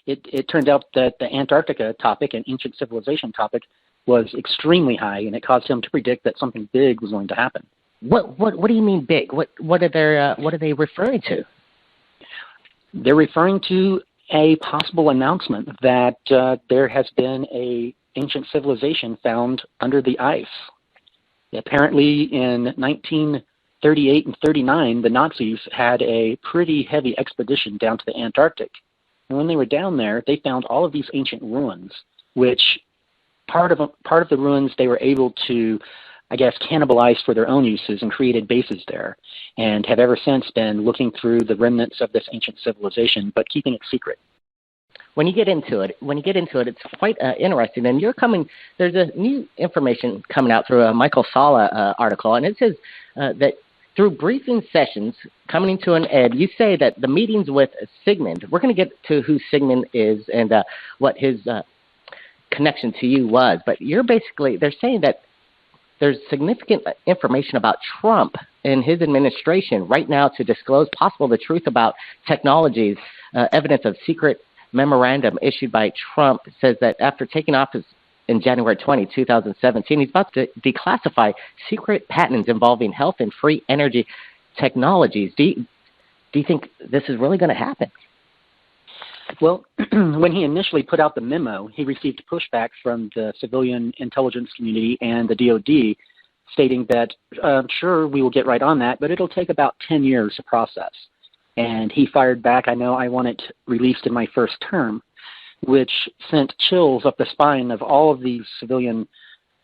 It turned out that the Antarctica topic and ancient civilization topic was extremely high, and it caused him to predict that something big was going to happen. What do you mean big? What are they referring to? They're referring to a possible announcement that there has been a ancient civilization found under the ice. Apparently, in 1938 and 39, the Nazis had a pretty heavy expedition down to the Antarctic. And when they were down there, they found all of these ancient ruins, which part of the ruins they were able to, I guess, cannibalize for their own uses and created bases there, and have ever since been looking through the remnants of this ancient civilization, but keeping it secret. When you get into it, it's quite interesting. And there's a new information coming out through a Michael Sala article, and it says that through briefing sessions coming to an end, you say that the meetings with Sigmund, we're going to get to who Sigmund is and what his connection to you was, but they're saying that there's significant information about Trump and his administration right now to disclose the truth about technologies, evidence of secret memorandum issued by Trump says that after taking office in January 20, 2017, he's about to declassify secret patents involving health and free energy technologies. Do you think this is really going to happen? Well, when he initially put out the memo, he received pushback from the civilian intelligence community and the DOD, stating that, sure, we will get right on that, but it'll take about 10 years to process. And he fired back, I know I want it released in my first term, which sent chills up the spine of all of these civilian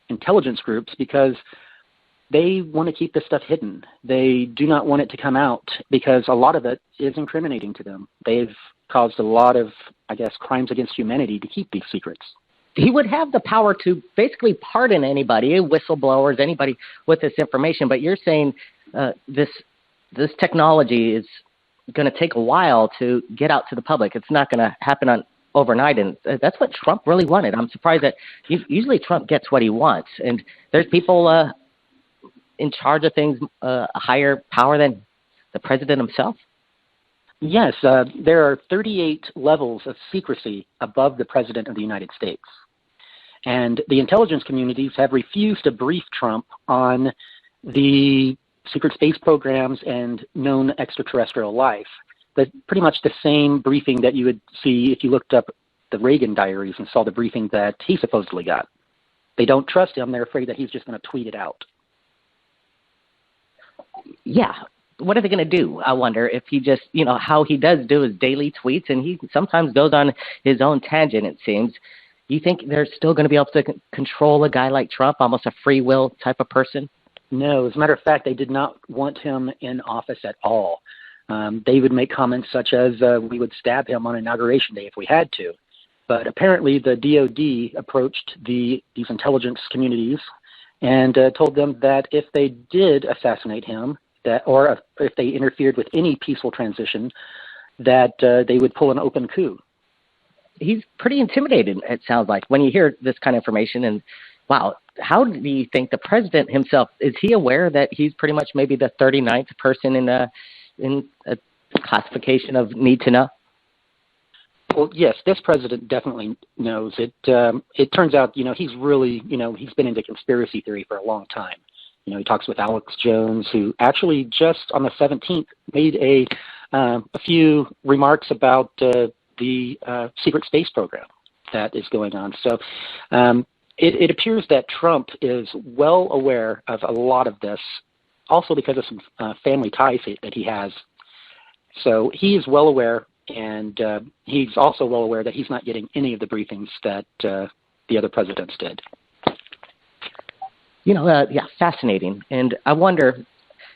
intelligence groups because they want to keep this stuff hidden. They do not want it to come out because a lot of it is incriminating to them. They've caused a lot of, I guess, crimes against humanity to keep these secrets. He would have the power to basically pardon anybody, whistleblowers, anybody with this information, but you're saying this technology is going to take a while to get out to the public. It's not going to happen overnight, and that's what Trump really wanted. I'm surprised that usually Trump gets what he wants, and there's people in charge of things, a higher power than the president himself. Yes, there are 38 levels of secrecy above the President of the United States. And the intelligence communities have refused to brief Trump on the secret space programs and known extraterrestrial life. But pretty much the same briefing that you would see if you looked up the Reagan diaries and saw the briefing that he supposedly got. They don't trust him. They're afraid that he's just going to tweet it out. Yeah. What are they going to do? I wonder if he just, how he does do his daily tweets, and he sometimes goes on his own tangent, it seems. You think they're still going to be able to control a guy like Trump, almost a free will type of person? No, as a matter of fact, they did not want him in office at all. They would make comments such as, we would stab him on Inauguration Day if we had to. But apparently the DOD approached these intelligence communities and told them that if they did assassinate him, or if they interfered with any peaceful transition, that they would pull an open coup. He's pretty intimidated, it sounds like, when you hear this kind of information. And, wow, how do you think the president himself, is he aware that he's pretty much maybe the 39th person in a classification of need to know? Well, yes, this president definitely knows it. It turns out, he's really, he's been into conspiracy theory for a long time. He talks with Alex Jones, who actually just on the 17th made a few remarks about the secret space program that is going on. So it appears that Trump is well aware of a lot of this, also because of some family ties that he has. So he is well aware, and he's also well aware that he's not getting any of the briefings that the other presidents did. Fascinating. And I wonder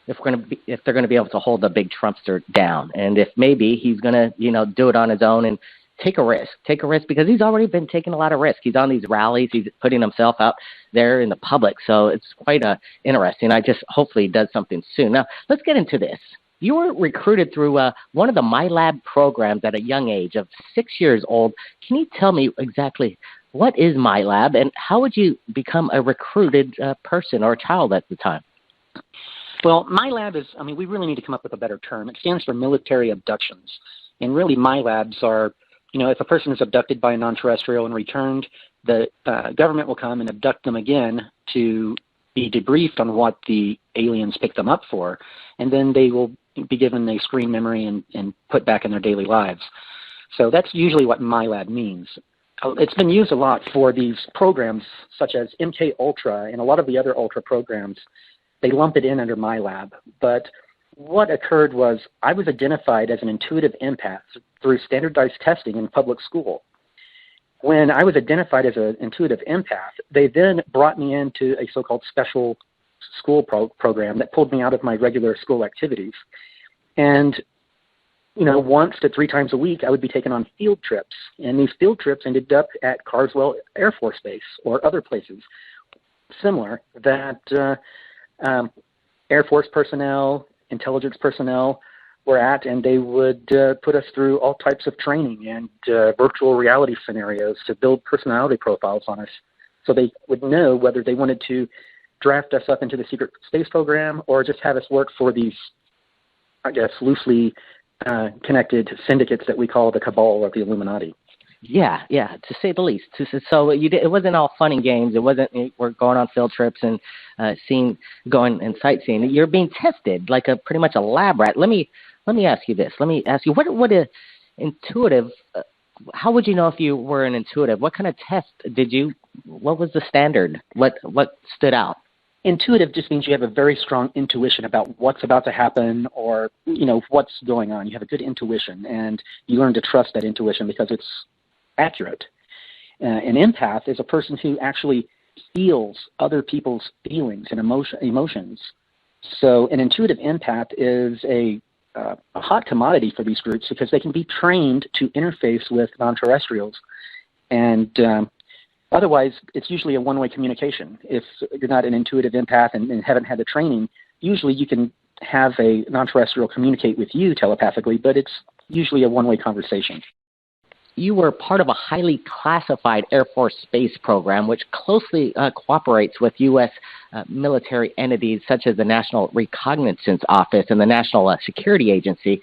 if they're going to be able to hold the big Trumpster down, and if maybe he's going to, do it on his own and take a risk because he's already been taking a lot of risk. He's on these rallies. He's putting himself out there in the public. So it's quite interesting. Hopefully he does something soon. Now, let's get into this. You were recruited through one of the MyLab programs at a young age of 6 years old. Can you tell me exactly what is MyLab, and how would you become a recruited person or a child at the time? Well, MyLab is, we really need to come up with a better term. It stands for military abductions. And really, MyLabs are if a person is abducted by a non-terrestrial and returned, the government will come and abduct them again to be debriefed on what the aliens picked them up for, and then they will be given a screen memory and put back in their daily lives. So that's usually what MyLab means. It's been used a lot for these programs such as MK Ultra and a lot of the other Ultra programs. They lump it in under MyLab. But what occurred was I was identified as an intuitive empath through standardized testing in public school. When I was identified as an intuitive empath, they then brought me into a so-called special school program that pulled me out of my regular school activities. And once to 3 times a week, I would be taken on field trips. And these field trips ended up at Carswell Air Force Base or other places similar that Air Force personnel, intelligence personnel were at, and they would put us through all types of training and virtual reality scenarios to build personality profiles on us so they would know whether they wanted to draft us up into the secret space program or just have us work for these, I guess, loosely connected syndicates that we call the cabal or the Illuminati. Yeah, to say the least. So it wasn't all fun and games. It wasn't we're going on field trips and going and sightseeing. You're being tested like pretty much a lab rat. Let me ask you this. Let me ask you what a intuitive. How would you know if you were an intuitive? What kind of test did you? What was the standard? What stood out? Intuitive just means you have a very strong intuition about what's about to happen or, what's going on. You have a good intuition, and you learn to trust that intuition because it's accurate. An empath is a person who actually feels other people's feelings and emotions. So an intuitive empath is a hot commodity for these groups because they can be trained to interface with non-terrestrials. And otherwise, it's usually a one-way communication. If you're not an intuitive empath and haven't had the training, usually you can have a non-terrestrial communicate with you telepathically, but it's usually a one-way conversation. You were part of a highly classified Air Force space program which closely cooperates with U.S. Military entities such as the National Reconnaissance Office and the National Security Agency.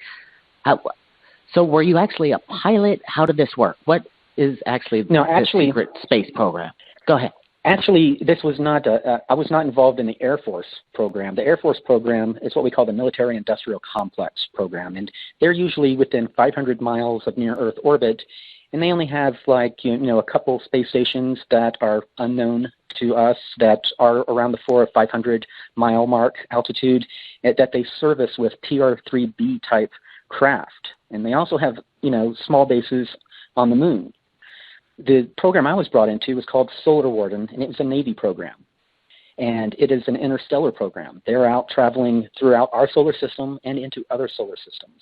So were you actually a pilot? How did this work? What is actually the secret space program? Go ahead. Actually, this was not I was not involved in the Air Force program. The Air Force program is what we call the Military Industrial Complex program, and they're usually within 500 miles of near-Earth orbit, and they only have a couple space stations that are unknown to us that are around the 400 or 500 mile mark altitude that they service with TR-3B type craft, and they also have small bases on the moon. The program I was brought into was called Solar Warden, and it was a Navy program. And it is an interstellar program. They're out traveling throughout our solar system and into other solar systems.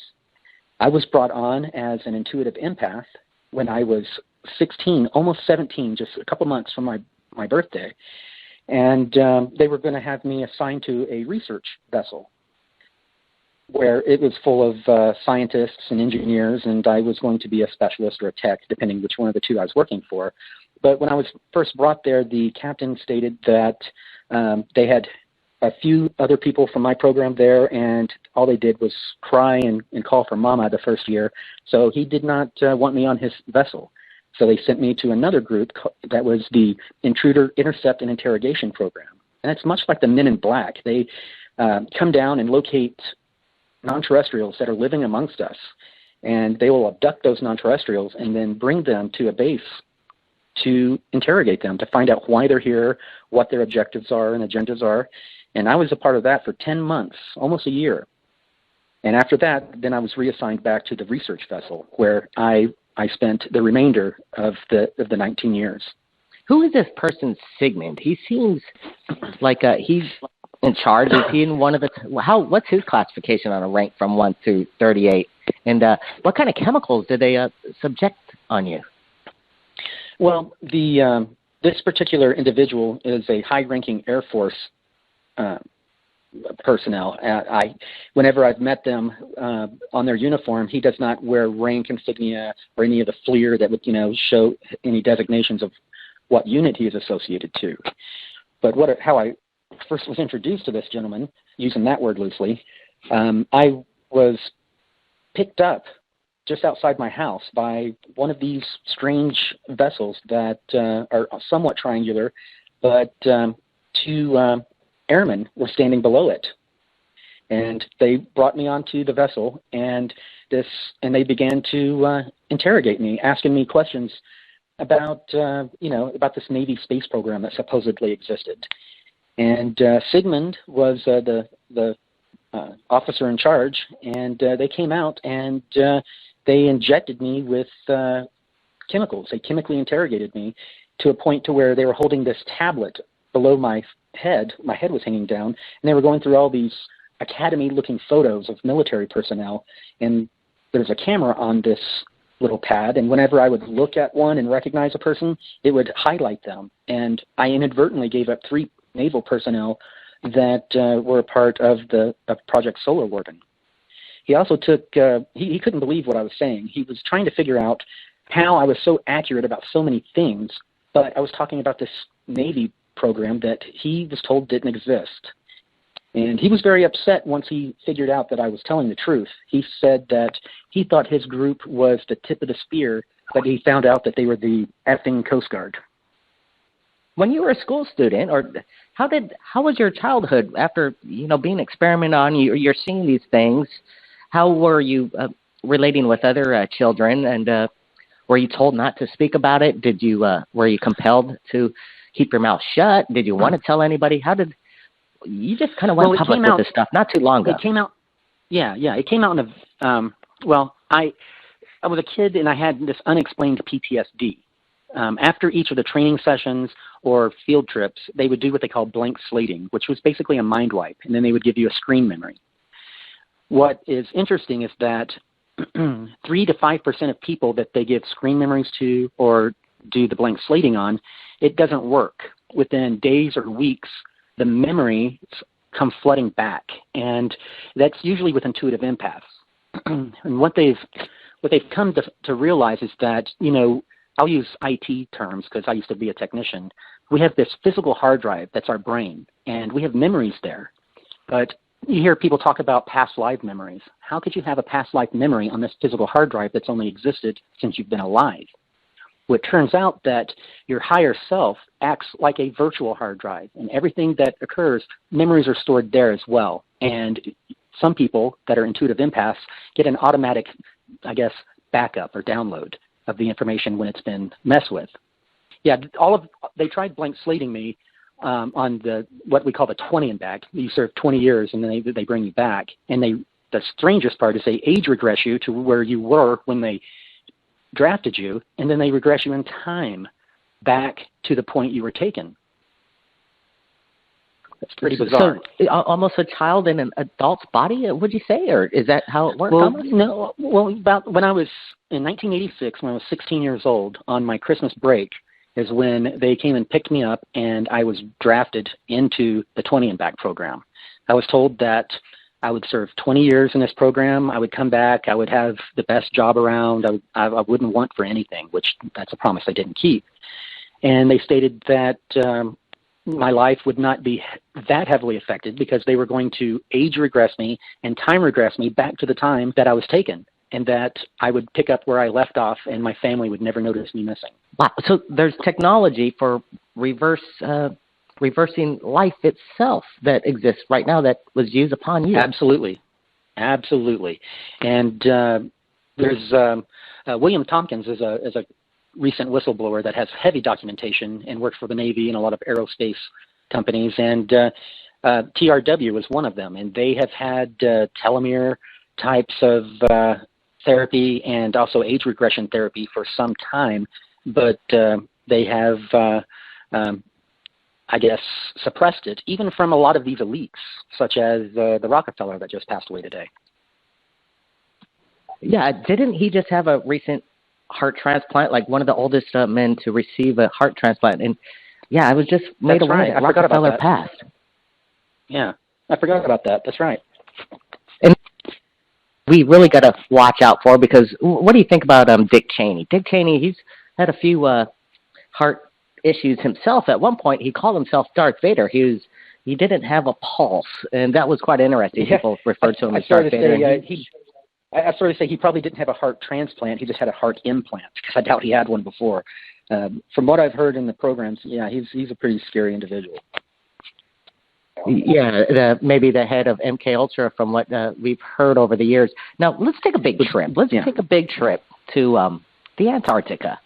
I was brought on as an intuitive empath when I was 16, almost 17, just a couple months from my birthday. And they were going to have me assigned to a research vessel where it was full of scientists and engineers, and I was going to be a specialist or a tech, depending which one of the two I was working for. But when I was first brought there, the captain stated that they had a few other people from my program there, and all they did was cry and call for mama the first year. So he did not want me on his vessel. So they sent me to another group that was the Intruder Intercept and Interrogation Program. And it's much like the Men in Black. They come down and locate non-terrestrials that are living amongst us, and they will abduct those non-terrestrials and then bring them to a base to interrogate them, to find out why they're here, what their objectives are and agendas are. And I was a part of that for 10 months, almost a year. And after that, then I was reassigned back to the research vessel, where I spent the remainder of the 19 years. Who is this person, Sigmund? He seems like he's in charge. Is he in one of the? What's his classification on a rank from 1 to 38? And what kind of chemicals did they subject on you? Well, this particular individual is a high-ranking Air Force personnel. Whenever I've met them on their uniform, he does not wear rank insignia or any of the fleer that would show any designations of what unit he is associated to. But how I first was introduced to this gentleman, using that word loosely, I was picked up just outside my house by one of these strange vessels that are somewhat triangular, but two airmen were standing below it. And they brought me onto the vessel, and they began to interrogate me, asking me questions about about this Navy space program that supposedly existed. And Sigmund was the officer in charge, and they came out and they injected me with chemicals. They chemically interrogated me to a point to where they were holding this tablet below my head. My head was hanging down, and they were going through all these academy-looking photos of military personnel, and there's a camera on this little pad, and whenever I would look at one and recognize a person, it would highlight them. And I inadvertently gave up 3 naval personnel that were a part of Project Solar Warden. He also took, he couldn't believe what I was saying. He was trying to figure out how I was so accurate about so many things, but I was talking about this Navy program that he was told didn't exist. And he was very upset once he figured out that I was telling the truth. He said that he thought his group was the tip of the spear, but he found out that they were the effing Coast Guard. When you were a school student, or how was your childhood after being experimented on? You're seeing these things. How were you relating with other children? And were you told not to speak about it? Were you compelled to keep your mouth shut? Did you want to tell anybody? You just kind of went public with this stuff not too long ago. It came out, it came out in I was a kid and I had this unexplained PTSD. After each of the training sessions or field trips, they would do what they call blank slating, which was basically a mind wipe, and then they would give you a screen memory. What is interesting is that 3 to 5% of people that they give screen memories to or do the blank slating on, it doesn't work. Within days or weeks, the memories come flooding back, and that's usually with intuitive empaths. And what they've come to realize is that, I'll use IT terms because I used to be a technician. We have this physical hard drive that's our brain, and we have memories there. But you hear people talk about past life memories. How could you have a past life memory on this physical hard drive that's only existed since you've been alive? Well, it turns out that your higher self acts like a virtual hard drive, and everything that occurs, memories are stored there as well. And some people that are intuitive empaths get an automatic, backup or download of the information when it's been messed with. Yeah, they tried blank slating me on what we call the 20 and back. You serve 20 years and then they bring you back. And the strangest part is they age regress you to where you were when they drafted you, and then they regress you in time back to the point you were taken. That's pretty bizarre. So almost a child in an adult's body, would you say, or is that how it works? About when I was in 1986, when I was 16 years old, on my Christmas break, is when they came and picked me up, and I was drafted into the 20 and back program. I was told that I would serve 20 years in this program. I would come back. I would have the best job around. I wouldn't want for anything, which that's a promise I didn't keep. And they stated that my life would not be that heavily affected because they were going to age regress me and time regress me back to the time that I was taken, and that I would pick up where I left off and my family would never notice me missing. Wow. So there's technology for reversing life itself that exists right now that was used upon you. Absolutely. And there's William Tompkins is a recent whistleblower that has heavy documentation and works for the Navy and a lot of aerospace companies. And TRW was one of them. And they have had telomere types of therapy and also age regression therapy for some time. But they have, suppressed it, even from a lot of these elites, such as the Rockefeller that just passed away today. Yeah, didn't he just have a recent heart transplant, like one of the oldest men to receive a heart transplant? And yeah, I was just made aware that Rockefeller passed. Yeah, I forgot about that. That's right. And we really got to watch out for, because what do you think about Dick Cheney? Dick Cheney, he's had a few heart issues himself. At one point, he called himself Darth Vader. He didn't have a pulse, and that was quite interesting. Yeah. People referred to him as Darth Vader. I sort of say he probably didn't have a heart transplant. He just had a heart implant, because I doubt he had one before. From what I've heard in the programs, yeah, he's a pretty scary individual. Yeah, maybe the head of MK Ultra, from what we've heard over the years. Now, let's take a big trip. Let's take a big trip to the Antarctica.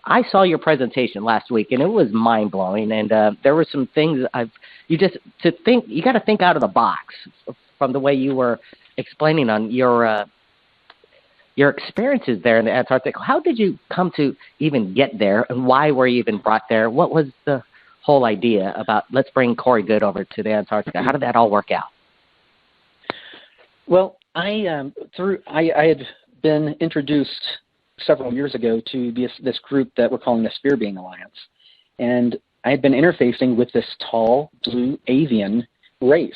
I saw your presentation last week, and it was mind blowing. And there were some things you got to think out of the box from the way you were explaining on your experiences there in the Antarctic. How did you come to even get there, and why were you even brought there? What was the whole idea about let's bring Corey Goode over to the Antarctica? How did that all work out? Well, I had been introduced several years ago to this group that we're calling the Sphere Being Alliance, and I had been interfacing with this tall blue avian race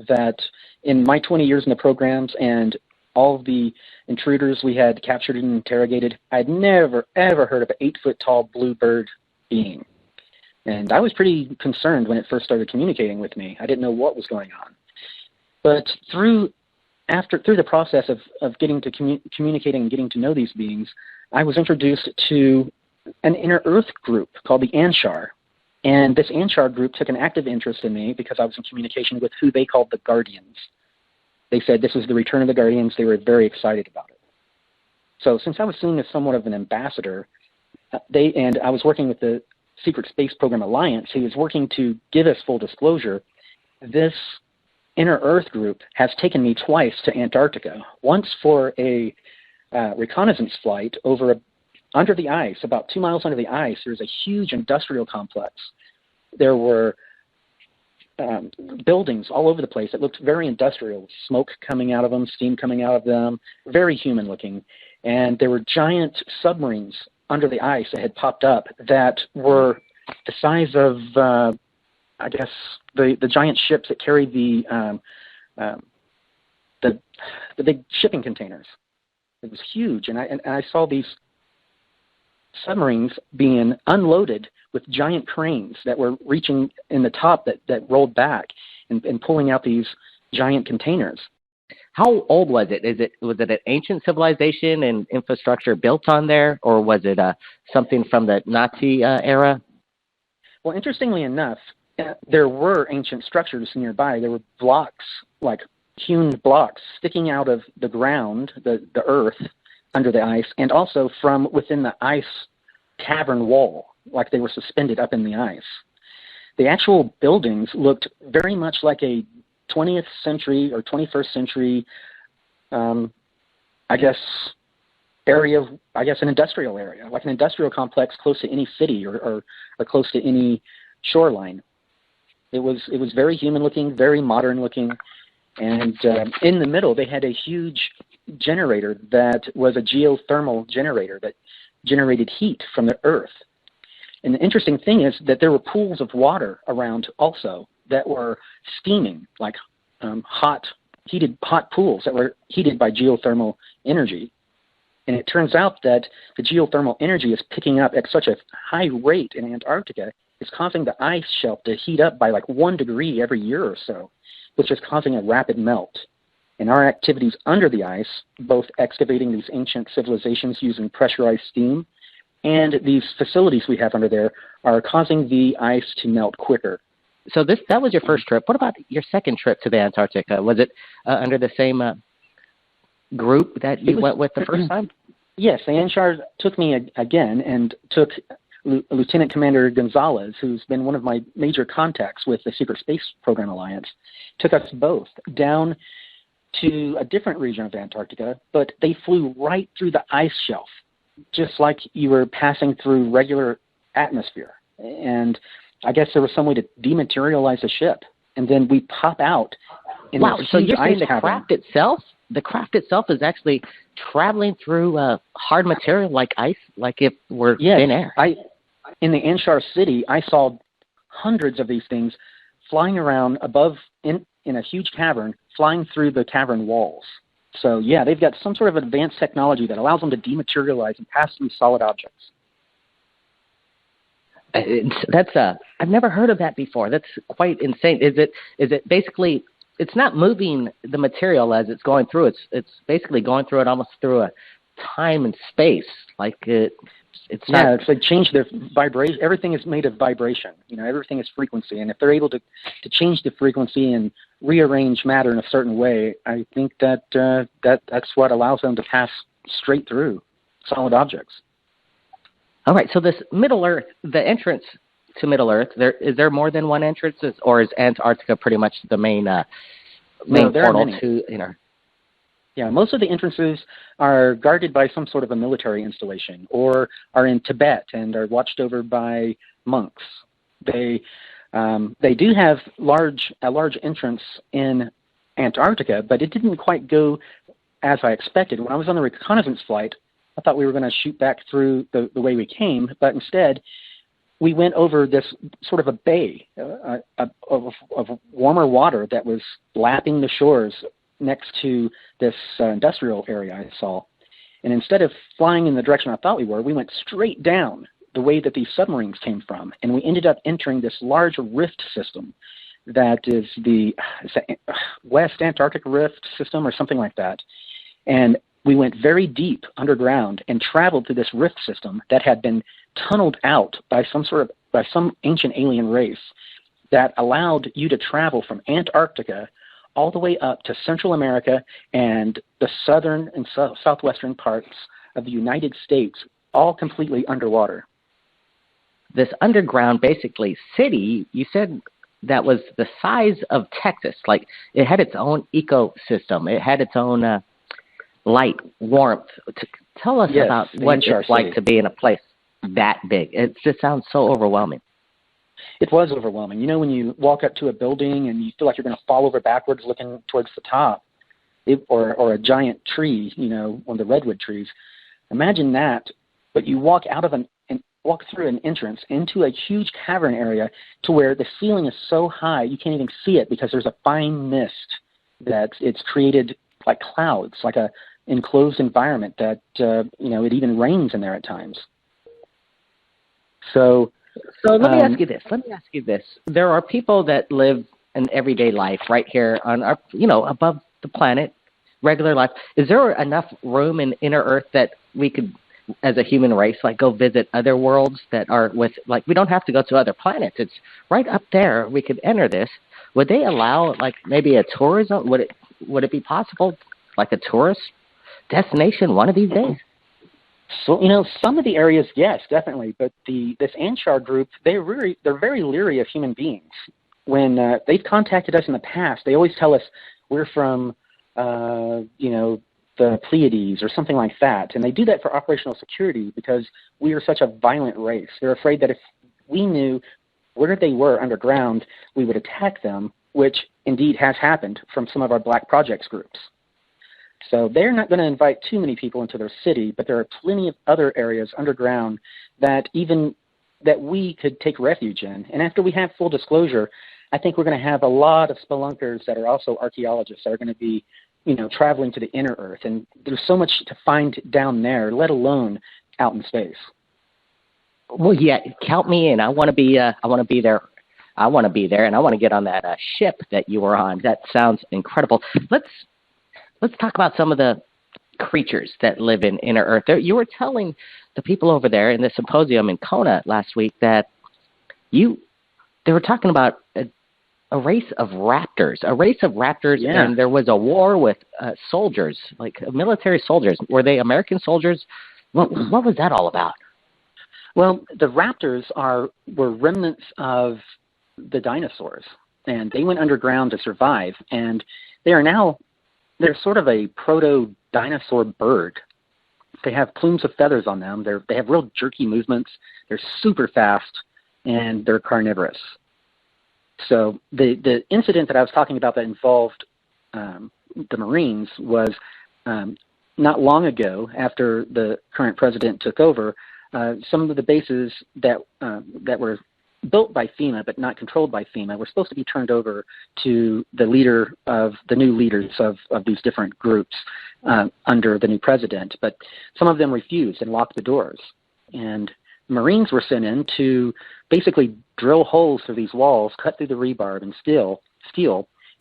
that in my 20 years in the programs and all of the intruders we had captured and interrogated, I'd never, ever heard of an 8-foot-tall bluebird being. And I was pretty concerned when it first started communicating with me. I didn't know what was going on. But through the process of getting to communicating and getting to know these beings, I was introduced to an inner Earth group called the Anshar. And this Anshar group took an active interest in me because I was in communication with who they called the Guardians. They said this was the return of the Guardians. They were very excited about it. So since I was seen as somewhat of an ambassador, and I was working with the Secret Space Program Alliance, who was working to give us full disclosure, this Inner Earth group has taken me twice to Antarctica. Once for a reconnaissance flight under the ice, about 2 miles under the ice. There's a huge industrial complex. There were buildings all over the place that looked very industrial, with smoke coming out of them, steam coming out of them, very human looking. And there were giant submarines under the ice that had popped up that were the size of, I guess, the giant ships that carried the big shipping containers. It was huge, and I saw these submarines being unloaded with giant cranes that were reaching in the top that rolled back and pulling out these giant containers. How old was it? Was it an ancient civilization and infrastructure built on there, or was it something from the Nazi era? Well, interestingly enough, there were ancient structures nearby. There were blocks, like hewn blocks, sticking out of the ground, the earth, under the ice, and also from within the ice cavern wall, like they were suspended up in the ice. The actual buildings looked very much like a 20th century or 21st century, an industrial area, like an industrial complex close to any city or close to any shoreline. It was very human looking, very modern looking, and in the middle they had a huge generator that was a geothermal generator that generated heat from the earth. And the interesting thing is that there were pools of water around also that were steaming, like hot pools that were heated by geothermal energy. And it turns out that the geothermal energy is picking up at such a high rate in Antarctica, it's causing the ice shelf to heat up by like 1 degree every year or so, which is causing a rapid melt. And our activities under the ice, both excavating these ancient civilizations using pressurized steam and these facilities we have under there, are causing the ice to melt quicker. So that was your first trip. What about your second trip to the Antarctica? Was it under the same group that you went with the first time? Yes, the Anshar took me again and took Lieutenant Commander Gonzalez, who's been one of my major contacts with the Secret Space Program Alliance, took us both down to a different region of Antarctica, but they flew right through the ice shelf, just like you were passing through regular atmosphere. And I guess there was some way to dematerialize the ship, and then we pop out in wow, this so huge you're saying ice the cavern. The craft itself is actually traveling through hard material like ice, like if we're thin air. In the Anshar city, I saw hundreds of these things flying around above in a huge cavern, flying through the cavern walls. So yeah, they've got some sort of advanced technology that allows them to dematerialize and pass through solid objects. I've never heard of that before. That's quite insane. Is it basically it's not moving the material as it's going through. It's basically going through it almost through a time and space. Like it's not. Yeah, it's like change the vibration. Everything is made of vibration. Everything is frequency, and if they're able to change the frequency and rearrange matter in a certain way, I think that's what allows them to pass straight through solid objects. All right. So this Middle Earth, the entrance to Middle Earth, is there more than one entrance, or is Antarctica pretty much the main portal to Yeah, most of the entrances are guarded by some sort of a military installation, or are in Tibet and are watched over by monks. They do have a large entrance in Antarctica, but it didn't quite go as I expected. When I was on the reconnaissance flight, I thought we were going to shoot back through the way we came, but instead we went over this sort of a bay of warmer water that was lapping the shores next to this industrial area I saw. And instead of flying in the direction I thought we went straight down the way that these submarines came from. And we ended up entering this large rift system that is the West Antarctic Rift system or something like that. And we went very deep underground and traveled through this rift system that had been tunneled out by some ancient alien race that allowed you to travel from Antarctica all the way up to Central America and the southern and southwestern parts of the United States, all completely underwater. This underground, basically, city, you said that was the size of Texas. Like, it had its own ecosystem. It had its own light, warmth. Tell us about what it's like to be in a place that big. It just sounds so overwhelming. It was overwhelming. When you walk up to a building and you feel like you're going to fall over backwards looking towards the top, or a giant tree, one of the redwood trees. Imagine that, but you walk walk through an entrance into a huge cavern area to where the ceiling is so high you can't even see it because there's a fine mist that it's created like clouds, like a enclosed environment that it even rains in there at times. So let me ask you this. There are people that live an everyday life right here on our, above the planet, regular life. Is there enough room in inner Earth that we could, as a human race, like go visit other worlds that are we don't have to go to other planets. It's right up there. We could enter this. Would they allow maybe a tourism? Would it be possible, like a tourist destination one of these days? So, some of the areas, yes, definitely. But this Anshar group, they're very leery of human beings. When they've contacted us in the past, they always tell us we're from, the Pleiades or something like that. And they do that for operational security because we are such a violent race. They're afraid that if we knew where they were underground, we would attack them, which indeed has happened from some of our Black Projects groups. So they're not going to invite too many people into their city, but there are plenty of other areas underground that we could take refuge in. And after we have full disclosure, I think we're going to have a lot of spelunkers that are also archaeologists that are going to be, traveling to the inner Earth. And there's so much to find down there, let alone out in space. Well, yeah, count me in. I want to be there. I want to be there, and I want to get on that ship that you were on. That sounds incredible. Let's talk about some of the creatures that live in inner Earth. You were telling the people over there in the symposium in Kona last week that they were talking about a race of raptors, yeah. And there was a war with soldiers, like military soldiers. Were they American soldiers? What was that all about? Well, the raptors were remnants of the dinosaurs, and they went underground to survive, and they're sort of a proto-dinosaur bird. They have plumes of feathers on them. They have real jerky movements. They're super fast, and they're carnivorous. So the incident that I was talking about that involved the Marines was not long ago after the current president took over. Some of the bases that were built by FEMA but not controlled by FEMA were supposed to be turned over to the new leaders of these different groups under the new president. But some of them refused and locked the doors. And Marines were sent in to basically drill holes through these walls, cut through the rebar and steel,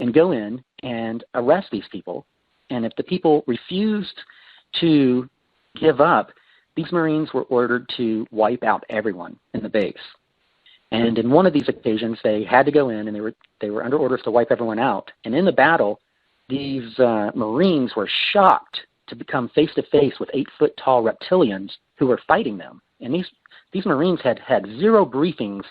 and go in and arrest these people. And if the people refused to give up, these Marines were ordered to wipe out everyone in the base. And in one of these occasions, they had to go in, and they were under orders to wipe everyone out. And in the battle, these Marines were shocked to become face-to-face with 8-foot-tall reptilians who were fighting them. And these Marines had zero briefings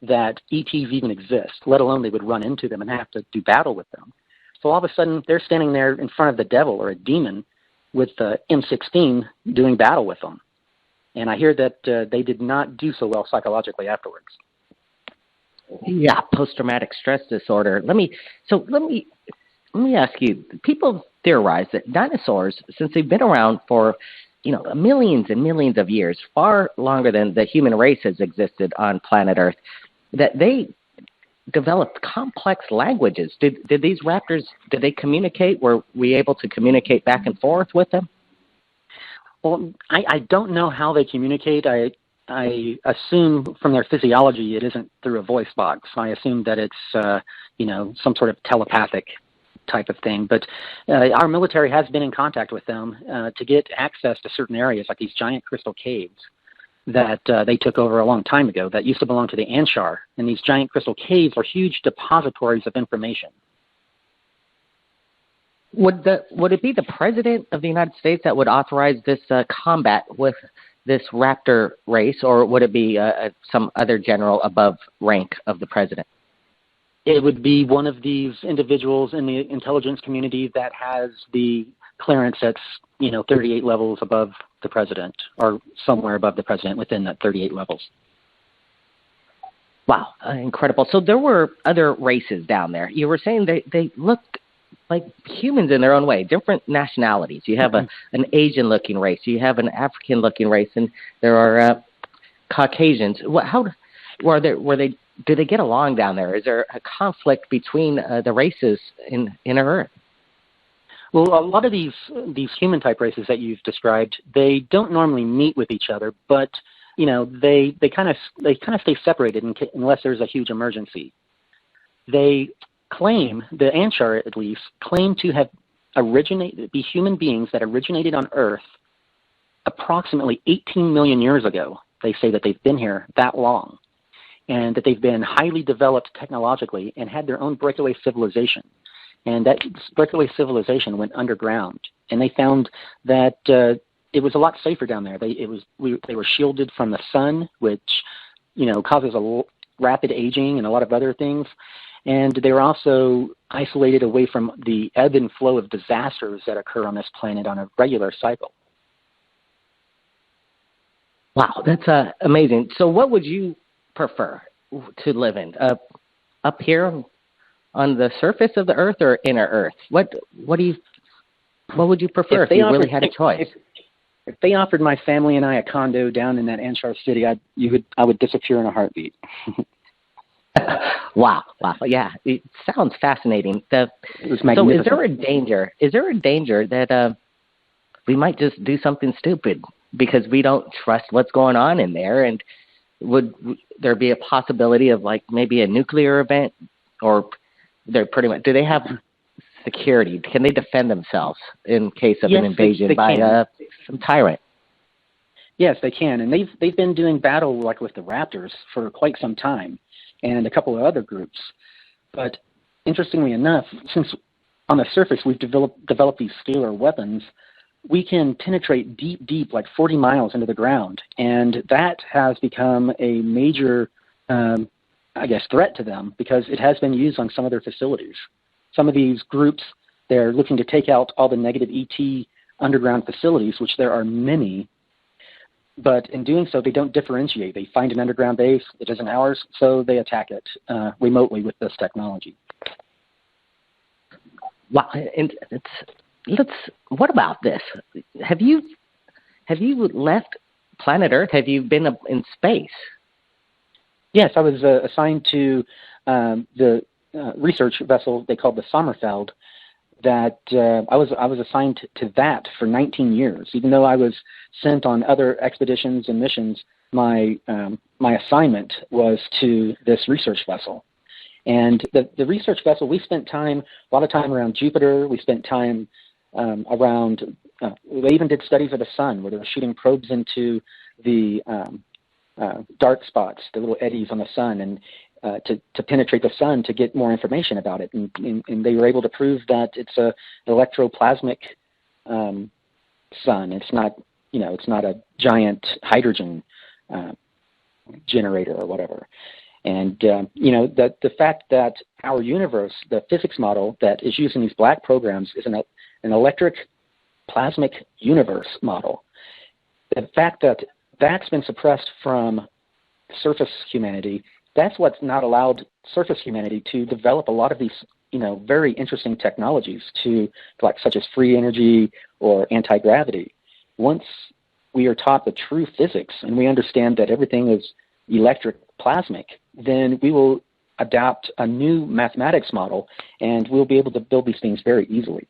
that ETs even exist, let alone they would run into them and have to do battle with them. So all of a sudden, they're standing there in front of the devil or a demon with the M16 doing battle with them. And I hear that they did not do so well psychologically afterwards. Yeah, post-traumatic stress disorder. Let me ask you. People theorize that dinosaurs, since they've been around for millions and millions of years, far longer than the human race has existed on planet Earth, that they developed complex languages. Did these raptors, did they communicate? Were we able to communicate back and forth with them? Well, I don't know how they communicate. I assume from their physiology it isn't through a voice box. I assume that it's, some sort of telepathic type of thing. But our military has been in contact with them to get access to certain areas, like these giant crystal caves that they took over a long time ago that used to belong to the Anshar. And these giant crystal caves are huge depositories of information. Would it be the President of the United States that would authorize this combat with this raptor race, or would it be some other general above rank of the President? It would be one of these individuals in the intelligence community that has the clearance that's 38 levels above the President, or somewhere above the President within that 38 levels. Wow, incredible. So there were other races down there. You were saying they looked like humans in their own way, different nationalities. You have an Asian-looking race, you have an African-looking race, and there are Caucasians. Do they get along down there? Is there a conflict between the races in Earth? Well, a lot of these human type races that you've described, they don't normally meet with each other, but they kind of stay separated unless there's a huge emergency. They claim, the Anshar at least, claim to have be human beings that originated on Earth approximately 18 million years ago. They say that they've been here that long, and that they've been highly developed technologically and had their own breakaway civilization. And that breakaway civilization went underground, and they found that it was a lot safer down there. They were shielded from the sun, which causes a rapid aging and a lot of other things. And they were also isolated away from the ebb and flow of disasters that occur on this planet on a regular cycle. Wow, that's amazing. So what would you prefer to live in? Up here on the surface of the Earth, or inner Earth? What would you prefer if you really had a choice? If they offered my family and I a condo down in that Anshar city, I would disappear in a heartbeat. Wow. Yeah, it sounds fascinating. It was magnificent. So is there a danger that we might just do something stupid because we don't trust what's going on in there? And would there be a possibility of maybe a nuclear event, or they're pretty much, do they have security? Can they defend themselves in case of an invasion by some tyrant? Yes, they can, and they've been doing battle with the Raptors for quite some time, and a couple of other groups. But interestingly enough, since on the surface we've developed these scalar weapons, we can penetrate deep, like 40 miles into the ground, and that has become a major, threat to them, because it has been used on some of their facilities. Some of these groups, they're looking to take out all the negative ET underground facilities, which there are many, but in doing so, they don't differentiate. They find an underground base, it isn't ours, so they attack it remotely with this technology. Wow, and what about this? Have you left planet Earth? Have you been in space? Yes, I was assigned to the research vessel they called the Sommerfeld. That I was assigned to that for 19 years. Even though I was sent on other expeditions and missions, my assignment was to this research vessel. And the research vessel, we spent a lot of time around Jupiter. We spent time around, they even did studies of the sun where they were shooting probes into the dark spots, the little eddies on the sun, and to penetrate the sun to get more information about it. And they were able to prove that it's an electroplasmic sun. It's not, it's not a giant hydrogen generator or whatever. And, the fact that our universe, the physics model that is using these black programs is an electric plasmic universe model. The fact that that's been suppressed from surface humanity, that's what's not allowed surface humanity to develop a lot of these, very interesting technologies such as free energy or anti-gravity. Once we are taught the true physics and we understand that everything is electric plasmic, then we will adopt a new mathematics model and we'll be able to build these things very easily.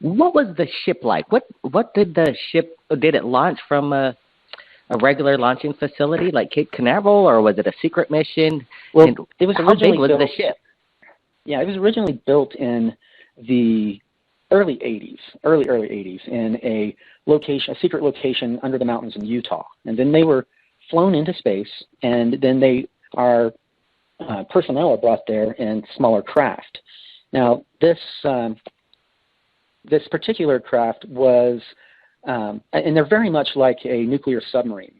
What was the ship like? What did the ship, did it launch from a regular launching facility like Cape Canaveral, or was it a secret mission? Well, and it was how big was built, the ship? Yeah, it was originally built in the early 80s in a secret location under the mountains in Utah. And then they were flown into space, and then our personnel are brought there in smaller craft. Now, this particular craft was, and they're very much like a nuclear submarine,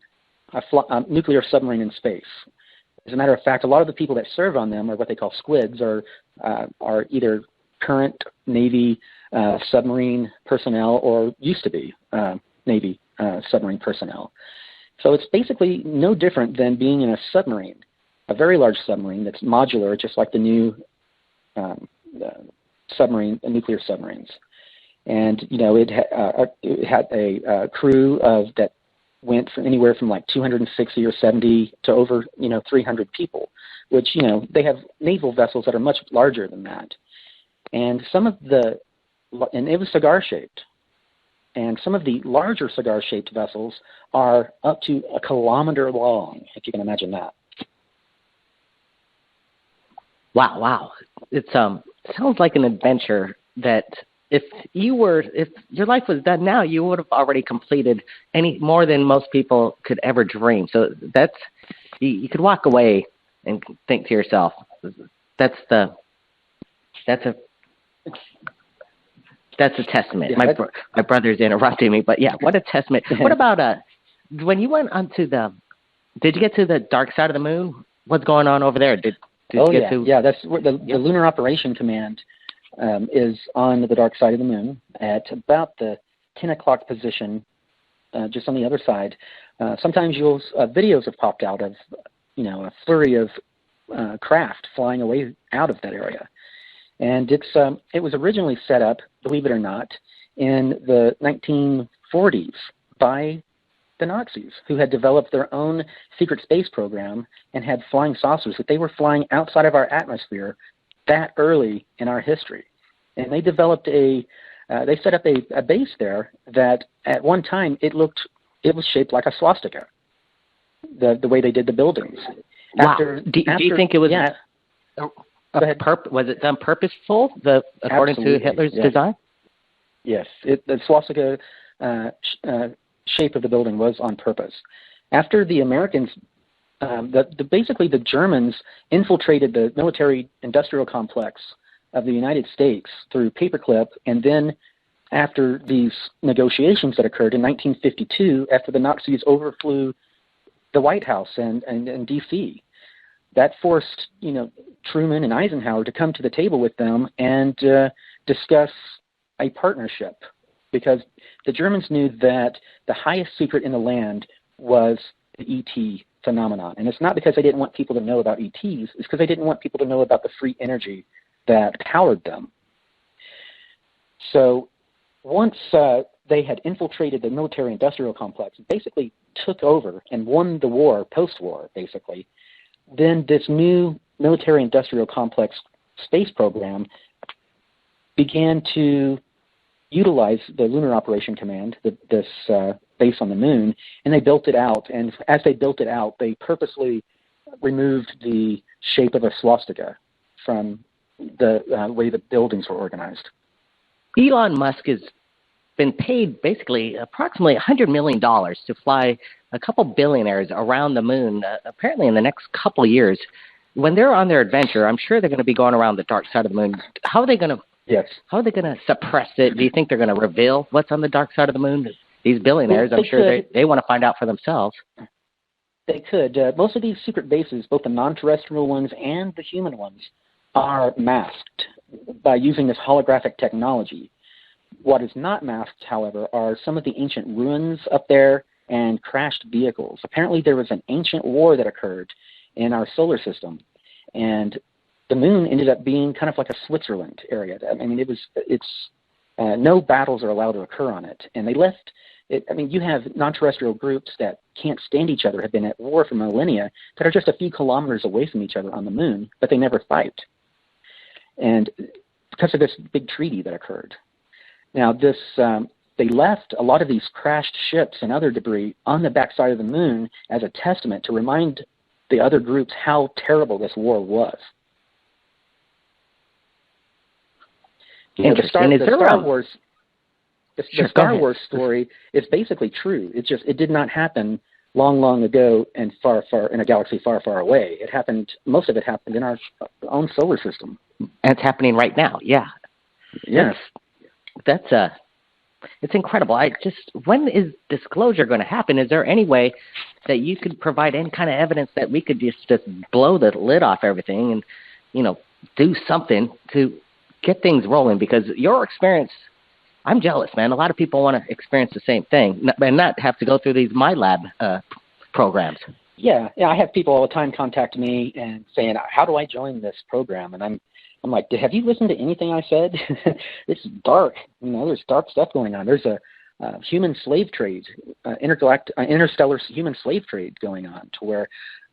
a nuclear submarine in space. As a matter of fact, a lot of the people that serve on them are what they call squids, or are either current Navy submarine personnel or used to be Navy submarine personnel. So it's basically no different than being in a submarine, a very large submarine that's modular, just like the new nuclear submarines. And it had a crew that went from anywhere from like 260 or 70 to over 300 people, which they have naval vessels that are much larger than that. And and it was cigar shaped. And some of the larger cigar-shaped vessels are up to 1 kilometer long, if you can imagine that. Wow. It sounds like an adventure that if your life was done now, you would have already completed more than most people could ever dream. So you could walk away and think to yourself, that's a testament. Yeah, my brother's interrupting me, but yeah, what a testament. What about when you went onto did you get to the dark side of the moon? What's going on over there? Did you get to? Yeah, that's where the Lunar Operation Command is on the dark side of the moon at about the 10 o'clock position, just on the other side. Sometimes videos have popped out of, a flurry of craft flying away out of that area. And it was originally set up, believe it or not, in the 1940s by the Nazis, who had developed their own secret space program and had flying saucers that they were flying outside of our atmosphere that early in our history. And they developed they set up a base there that at one time it was shaped like a swastika, the way they did the buildings. Wow. Do you think it was... Yeah. Was it done purposeful, according Absolutely, to Hitler's yes. design? Yes, the swastika shape of the building was on purpose. After the Americans, basically the Germans infiltrated the military-industrial complex of the United States through paperclip, and then after these negotiations that occurred in 1952, after the Nazis overflew the White House and D.C., that forced, Truman and Eisenhower to come to the table with them and discuss a partnership, because the Germans knew that the highest secret in the land was the ET phenomenon. And it's not because they didn't want people to know about ETs, it's because they didn't want people to know about the free energy that powered them. So once they had infiltrated the military-industrial complex, basically took over and won the war, post-war, basically, then this new military-industrial complex space program began to utilize the Lunar Operation Command, this base on the moon, and they built it out. And as they built it out, they purposely removed the shape of a swastika from the way the buildings were organized. Elon Musk has been paid basically approximately $100 million to fly a couple billionaires around the moon, apparently in the next couple of years. When they're on their adventure, I'm sure they're going to be going around the dark side of the moon. How are they going to Yes. How are they going to suppress it? Do you think they're going to reveal what's on the dark side of the moon? These billionaires, I'm sure they want to find out for themselves. They could. Most of these secret bases, both the non-terrestrial ones and the human ones, are masked by using this holographic technology. What is not masked, however, are some of the ancient ruins up there and crashed vehicles. Apparently there was an ancient war that occurred in our solar system, and the moon ended up being kind of like a Switzerland area. I mean, no battles are allowed to occur on it, and they left it. I mean, you have non-terrestrial groups that can't stand each other, have been at war for millennia, that are just a few kilometers away from each other on the moon, but they never fight. And because of this big treaty that occurred. Now, they left a lot of these crashed ships and other debris on the backside of the moon as a testament to remind the other groups how terrible this war was. The Star Wars story is basically true. It did not happen long ago and far in a galaxy far away. Most of it happened in our own solar system. And it's happening right now. Yeah. Yes. It's incredible. When is disclosure going to happen? Is there any way that you could provide any kind of evidence that we could just blow the lid off everything and, do something to get things rolling? Because your experience, I'm jealous, man. A lot of people want to experience the same thing and not have to go through these MyLab programs. Yeah. I have people all the time contact me and saying, how do I join this program? And I'm like, have you listened to anything I said? It's dark. There's dark stuff going on. There's a human slave trade, interstellar human slave trade going on to where,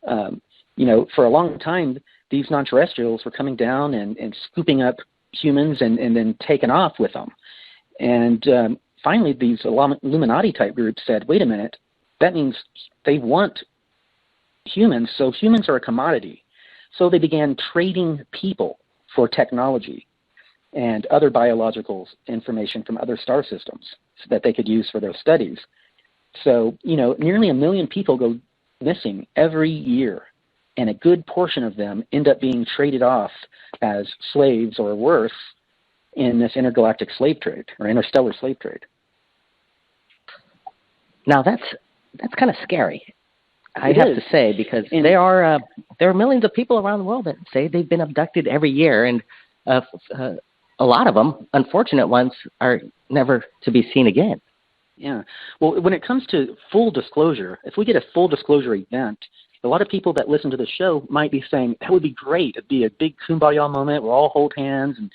for a long time, these non-terrestrials were coming down and scooping up humans and then taking off with them. And finally, these Illuminati-type groups said, wait a minute, that means they want humans, so humans are a commodity. So they began trading people for technology and other biological information from other star systems so that they could use for their studies. So, nearly 1 million people go missing every year, and a good portion of them end up being traded off as slaves or worse in this intergalactic slave trade or interstellar slave trade. Now, that's kind of scary. I have to say, because there are millions of people around the world that say they've been abducted every year, and a lot of them, unfortunate ones, are never to be seen again. Yeah. Well, when it comes to full disclosure, if we get a full disclosure event, a lot of people that listen to the show might be saying, that would be great. It'd be a big kumbaya moment. We'll all hold hands and,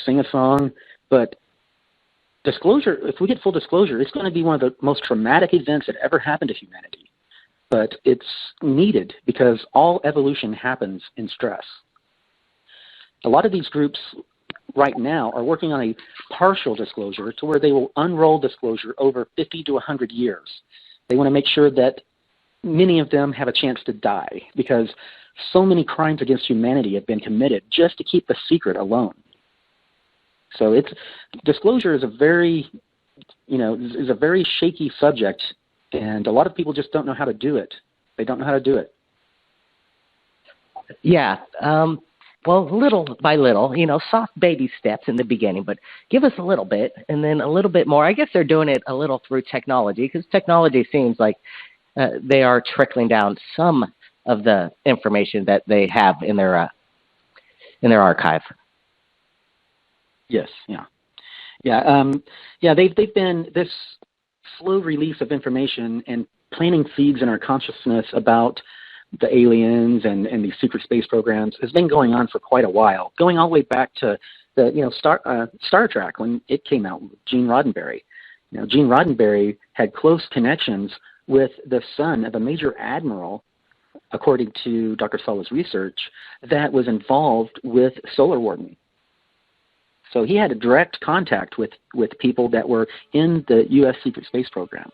sing a song. But disclosure, if we get full disclosure, it's going to be one of the most traumatic events that ever happened to humanity. But it's needed because all evolution happens in stress. A lot of these groups right now are working on a partial disclosure to where they will unroll disclosure over 50 to 100 years. They want to make sure that many of them have a chance to die because so many crimes against humanity have been committed just to keep the secret alone. So disclosure is a very shaky subject. And a lot of people just don't know how to do it. They don't know how to do it. Yeah. Well, little by little, soft baby steps in the beginning, but give us a little bit and then a little bit more. I guess they're doing it a little through technology because technology seems like they are trickling down some of the information that they have in their archive. Yes. Yeah. Yeah. They've been this slow release of information and planting seeds in our consciousness about the aliens and these secret space programs has been going on for quite a while, going all the way back to the Star Trek when it came out with Gene Roddenberry. Gene Roddenberry had close connections with the son of a major admiral, according to Dr. Sala's research, that was involved with solar wardening. So he had a direct contact with people that were in the U.S. secret space program.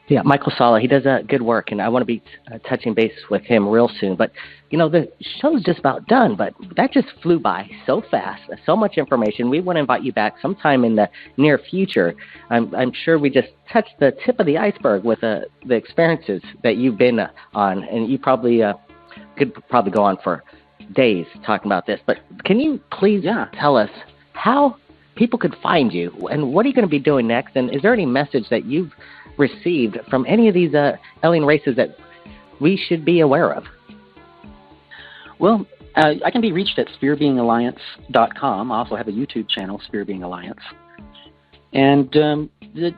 Yeah, Michael Sala, he does good work, and I want to be touching base with him real soon. But, the show's just about done, but that just flew by so fast, so much information. We want to invite you back sometime in the near future. I'm sure we just touched the tip of the iceberg with the experiences that you've been on, and you probably could probably go on for days talking about this. But can you please tell us how people could find you, and what are you going to be doing next, and is there any message that you've received from any of these alien races that we should be aware of? Well, I can be reached at spearbeingalliance.com. I also have a YouTube channel, Spear Being Alliance. And, these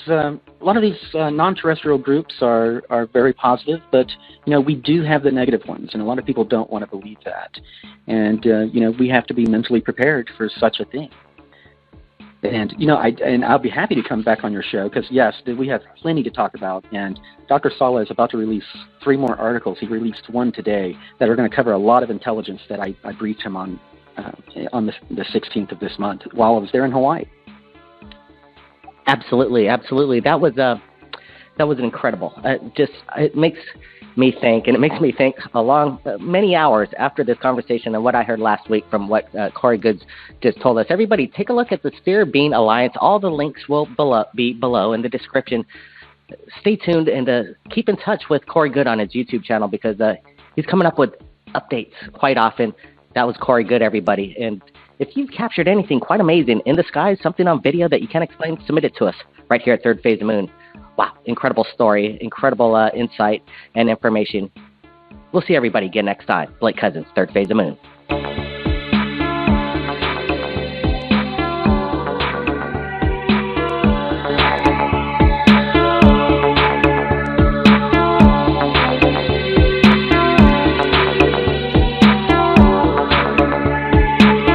a lot of these non-terrestrial groups are very positive, but, we do have the negative ones, and a lot of people don't want to believe that. And, we have to be mentally prepared for such a thing. And, I'll be happy to come back on your show because, yes, we have plenty to talk about. And Dr. Sala is about to release 3 more articles. He released one today that are going to cover a lot of intelligence that I briefed him on the 16th of this month while I was there in Hawaii. Absolutely. That was incredible. It makes me think, and it makes me think along many hours after this conversation and what I heard last week from what Corey Goodes just told us. Everybody, take a look at the Spear Being Alliance. All the links will be below in the description. Stay tuned and keep in touch with Corey Goode on his YouTube channel because he's coming up with updates quite often. That was Corey Goode, everybody. And if you've captured anything quite amazing in the skies, something on video that you can't explain, submit it to us right here at Third Phase of the Moon. Wow, incredible story, incredible insight and information. We'll see everybody again next time. Blake Cousins, Third Phase of the Moon.